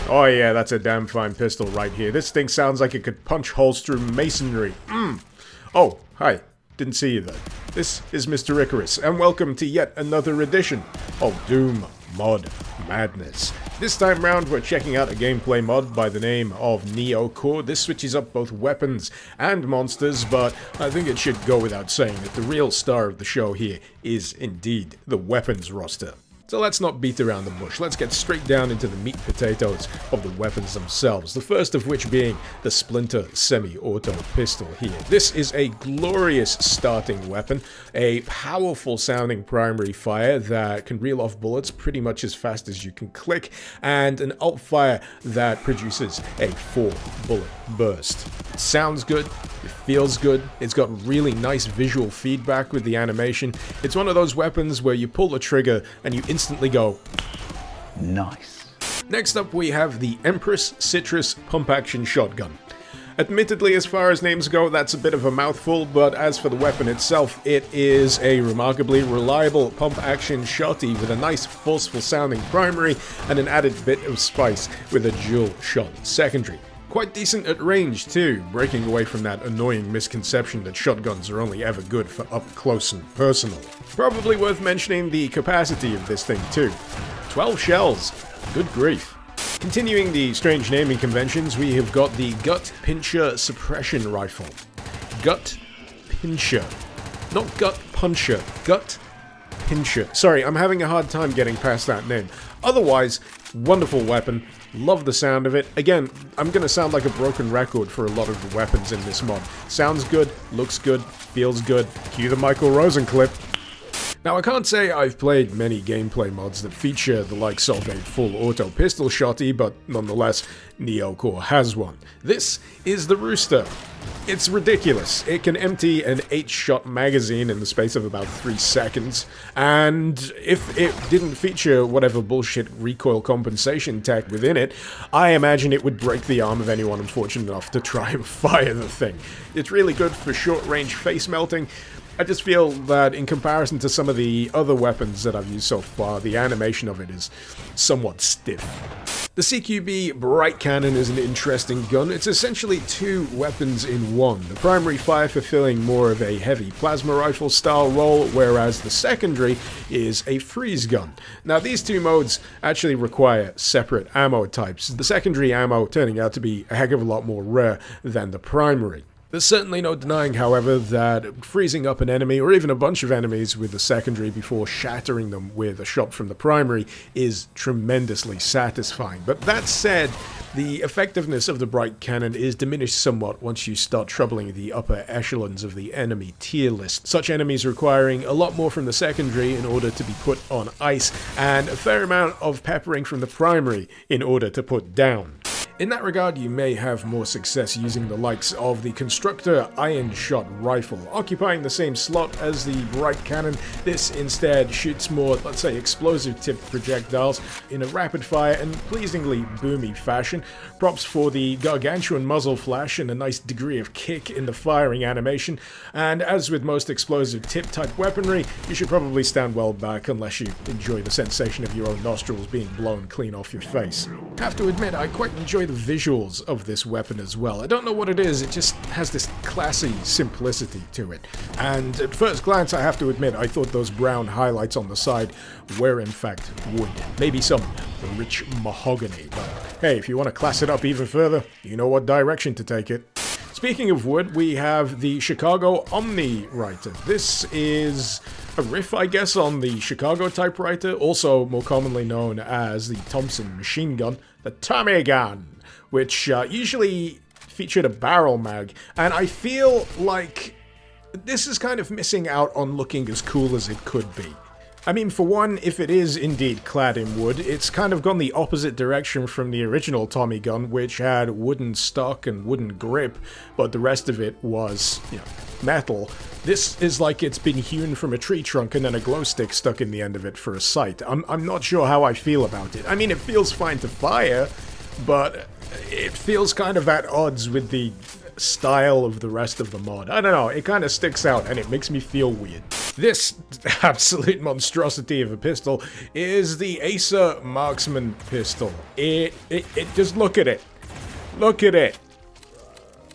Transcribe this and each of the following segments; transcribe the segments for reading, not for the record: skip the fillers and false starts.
Oh yeah, that's a damn fine pistol right here. This thing sounds like it could punch holes through masonry. Oh, hi. Didn't see you there. This is Mr. Icarus, and welcome to yet another edition of Doom Mod Madness. This time round, we're checking out a gameplay mod by the name of NeoCore. This switches up both weapons and monsters, but I think it should go without saying that the real star of the show here is indeed the weapons roster. So let's not beat around the bush, let's get straight down into the meat potatoes of the weapons themselves, the first of which being the Splinter semi-auto pistol here. This is a glorious starting weapon, a powerful sounding primary fire that can reel off bullets pretty much as fast as you can click, and an alt fire that produces a 4-bullet burst. It sounds good, it feels good, it's got really nice visual feedback with the animation. It's one of those weapons where you pull the trigger and you instantly go, nice. Next up we have the Empress Citrus Pump Action Shotgun. Admittedly, as far as names go, that's a bit of a mouthful, but as for the weapon itself, it is a remarkably reliable pump-action shotty with a nice, forceful sounding primary and an added bit of spice with a dual-shot secondary. Quite decent at range too, breaking away from that annoying misconception that shotguns are only ever good for up close and personal. Probably worth mentioning the capacity of this thing too. 12 shells. Good grief. Continuing the strange naming conventions, we have got the Gut Pincher Suppression Rifle. Gut Pincher. Not Gut Puncher. Gut Pincher. Sorry, I'm having a hard time getting past that name. Otherwise, wonderful weapon. Love the sound of it. Again, I'm gonna sound like a broken record for a lot of the weapons in this mod. Sounds good, looks good, feels good. Cue the Michael Rosen clip. Now, I can't say I've played many gameplay mods that feature the likes of a full auto pistol shotty, but nonetheless, NeoCore has one. This is the Rooster. It's ridiculous. It can empty an 8-shot magazine in the space of about 3 seconds, and if it didn't feature whatever bullshit recoil compensation tech within it, I imagine it would break the arm of anyone unfortunate enough to try and fire the thing. It's really good for short-range face melting. I just feel that in comparison to some of the other weapons that I've used so far, the animation of it is somewhat stiff. The CQB Bright Cannon is an interesting gun. It's essentially 2 weapons in one. The primary fire fulfilling more of a heavy plasma rifle style role, whereas the secondary is a freeze gun. Now these 2 modes actually require separate ammo types, the secondary ammo turning out to be a heck of a lot more rare than the primary. There's certainly no denying, however, that freezing up an enemy, or even a bunch of enemies with the secondary before shattering them with a shot from the primary, is tremendously satisfying. But that said, the effectiveness of the Bright Cannon is diminished somewhat once you start troubling the upper echelons of the enemy tier list, such enemies requiring a lot more from the secondary in order to be put on ice, and a fair amount of peppering from the primary in order to put down. In that regard, you may have more success using the likes of the Constructor Iron Shot Rifle. Occupying the same slot as the Bright Cannon, this instead shoots more, let's say, explosive-tipped projectiles in a rapid-fire and pleasingly boomy fashion. Props for the gargantuan muzzle flash and a nice degree of kick in the firing animation. And as with most explosive-tip-type weaponry, you should probably stand well back unless you enjoy the sensation of your own nostrils being blown clean off your face. Have to admit, I quite enjoy the visuals of this weapon as well. I don't know what it is, it just has this classy simplicity to it. And at first glance, I have to admit, I thought those brown highlights on the side were in fact wood. Maybe some rich mahogany, but hey, if you want to class it up even further, you know what direction to take it. Speaking of wood, we have the Chicago Omni Writer. This is a riff, I guess, on the Chicago typewriter, also more commonly known as the Thompson machine gun, the Tommy gun, which usually featured a barrel mag, and I feel like this is kind of missing out on looking as cool as it could be. I mean, for one, if it is indeed clad in wood, it's kind of gone the opposite direction from the original Tommy gun, which had wooden stock and wooden grip, but the rest of it was, you know, metal. This is like it's been hewn from a tree trunk and then a glow stick stuck in the end of it for a sight. I'm not sure how I feel about it. I mean, it feels fine to fire, but it feels kind of at odds with the style of the rest of the mod. I don't know, it kind of sticks out and it makes me feel weird. This absolute monstrosity of a pistol is the ASA Marksman pistol. It just look at it. Look at it.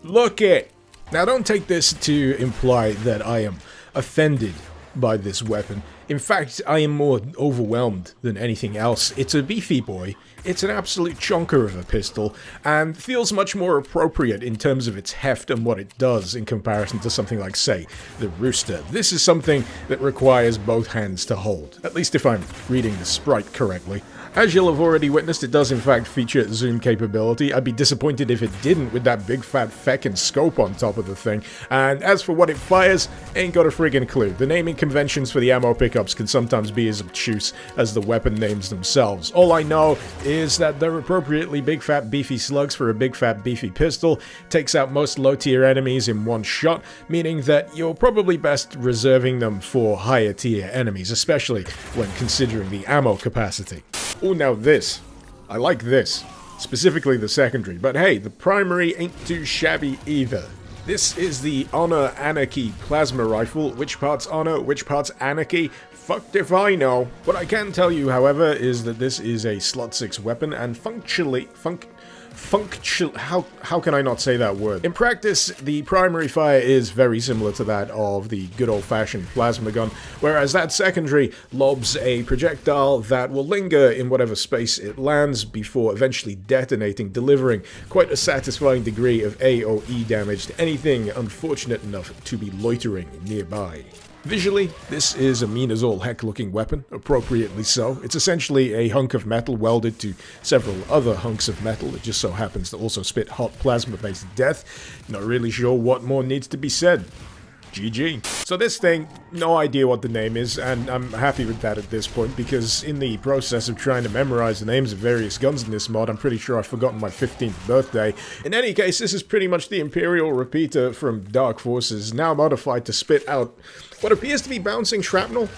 Look it. Now don't take this to imply that I am offended by this weapon. In fact, I am more overwhelmed than anything else. It's a beefy boy, it's an absolute chonker of a pistol, and feels much more appropriate in terms of its heft and what it does in comparison to something like, say, the Rooster. This is something that requires both hands to hold, at least if I'm reading the sprite correctly. As you'll have already witnessed, it does in fact feature zoom capability. I'd be disappointed if it didn't with that big fat feckin' scope on top of the thing. And as for what it fires, ain't got a friggin' clue. The naming conventions for the ammo pickups can sometimes be as obtuse as the weapon names themselves. All I know is that they're appropriately big fat beefy slugs for a big fat beefy pistol, takes out most low tier enemies in one shot, meaning that you're probably best reserving them for higher tier enemies, especially when considering the ammo capacity. Oh, now this. I like this. Specifically the secondary, but hey, the primary ain't too shabby either. This is the Honor Anarchy Plasma Rifle. Which part's Honor, which part's Anarchy? Fucked if I know. What I can tell you, however, is that this is a slot 6 weapon, and how can I not say that word? In practice, the primary fire is very similar to that of the good old-fashioned plasma gun, whereas that secondary lobs a projectile that will linger in whatever space it lands before eventually detonating, delivering quite a satisfying degree of AoE damage to anything unfortunate enough to be loitering nearby. Visually, this is a mean as all heck looking weapon, appropriately so. It's essentially a hunk of metal welded to several other hunks of metal that just so happens to also spit hot plasma-based death. Not really sure what more needs to be said. GG. So this thing, no idea what the name is, and I'm happy with that at this point, because in the process of trying to memorize the names of various guns in this mod, I'm pretty sure I've forgotten my 15th birthday. In any case, this is pretty much the Imperial Repeater from Dark Forces, now modified to spit out what appears to be bouncing shrapnel.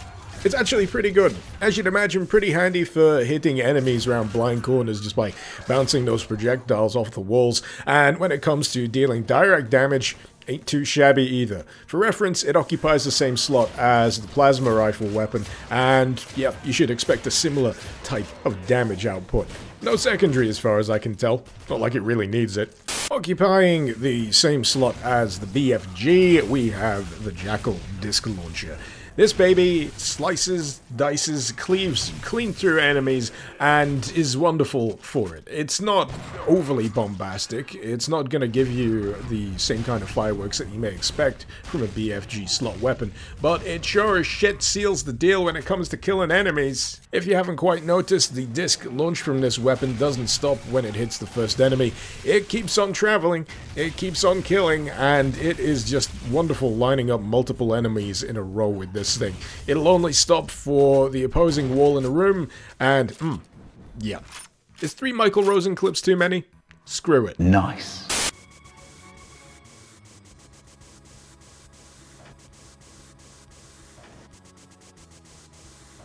It's actually pretty good. As you'd imagine, pretty handy for hitting enemies around blind corners just by bouncing those projectiles off the walls, and when it comes to dealing direct damage, ain't too shabby either. For reference, it occupies the same slot as the plasma rifle weapon, and yeah, you should expect a similar type of damage output. No secondary as far as I can tell, not like it really needs it. Occupying the same slot as the BFG, we have the Jackal disc launcher. This baby slices, dices, cleaves clean through enemies, and is wonderful for it. It's not overly bombastic, it's not going to give you the same kind of fireworks that you may expect from a BFG slot weapon, but it sure as shit seals the deal when it comes to killing enemies. If you haven't quite noticed, the disc launched from this weapon doesn't stop when it hits the first enemy. It keeps on traveling, it keeps on killing, and it is just wonderful lining up multiple enemies in a row with this thing. It'll only stop for the opposing wall in a room, and, yeah. Is 3 Michael Rosen clips too many? Screw it. Nice.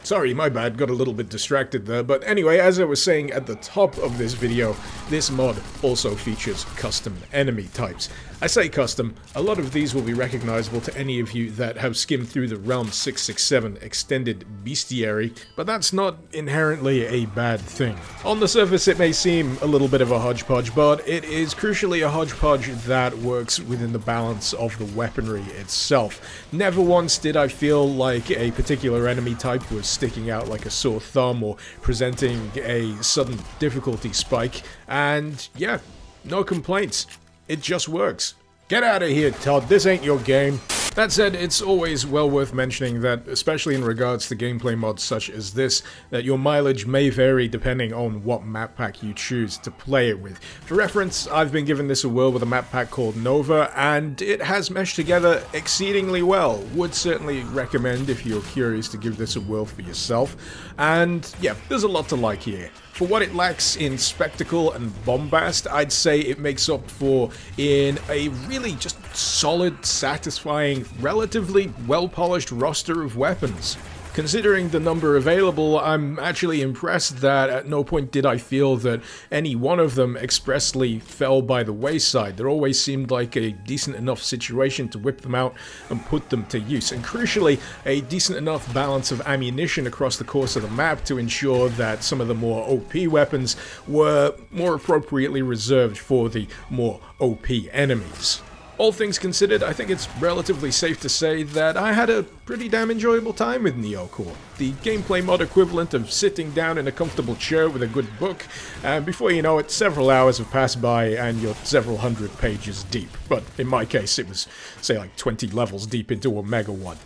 Sorry, my bad, got a little bit distracted there, but anyway, as I was saying at the top of this video, this mod also features custom enemy types. I say custom, a lot of these will be recognizable to any of you that have skimmed through the Realm 667 extended bestiary, but that's not inherently a bad thing. On the surface it may seem a little bit of a hodgepodge, but it is crucially a hodgepodge that works within the balance of the weaponry itself. Never once did I feel like a particular enemy type was sticking out like a sore thumb or presenting a sudden difficulty spike, and yeah, no complaints. It just works. Get out of here, Todd, this ain't your game. That said, it's always well worth mentioning that, especially in regards to gameplay mods such as this, that your mileage may vary depending on what map pack you choose to play it with. For reference, I've been given this a whirl with a map pack called Nova, and it has meshed together exceedingly well. Would certainly recommend if you're curious to give this a whirl for yourself. And yeah, there's a lot to like here. For what it lacks in spectacle and bombast, I'd say it makes up for in a really just solid, satisfying, relatively well-polished roster of weapons. Considering the number available, I'm actually impressed that at no point did I feel that any one of them expressly fell by the wayside. There always seemed like a decent enough situation to whip them out and put them to use, and crucially, a decent enough balance of ammunition across the course of the map to ensure that some of the more OP weapons were more appropriately reserved for the more OP enemies. All things considered, I think it's relatively safe to say that I had a pretty damn enjoyable time with NeoCore. The gameplay mod equivalent of sitting down in a comfortable chair with a good book, and before you know it, several hours have passed by and you're several hundred pages deep. But in my case, it was, say, like 20 levels deep into Omega 1.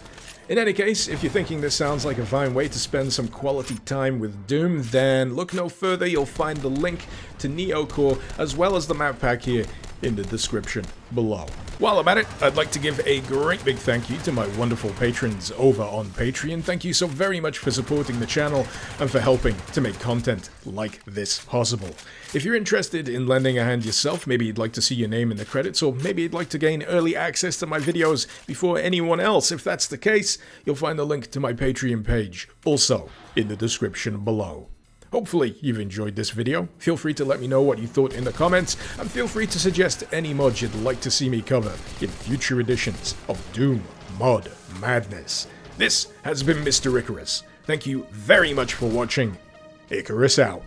In any case, if you're thinking this sounds like a fine way to spend some quality time with Doom, then look no further. You'll find the link to NeoCore as well as the map pack here in the description below. While I'm at it, I'd like to give a great big thank you to my wonderful patrons over on Patreon. Thank you so very much for supporting the channel and for helping to make content like this possible. If you're interested in lending a hand yourself, maybe you'd like to see your name in the credits, or maybe you'd like to gain early access to my videos before anyone else. If that's the case, you'll find the link to my Patreon page also in the description below. Hopefully you've enjoyed this video. Feel free to let me know what you thought in the comments, and feel free to suggest any mods you'd like to see me cover in future editions of Doom Mod Madness. This has been Mr. Icarus. Thank you very much for watching. Icarus out.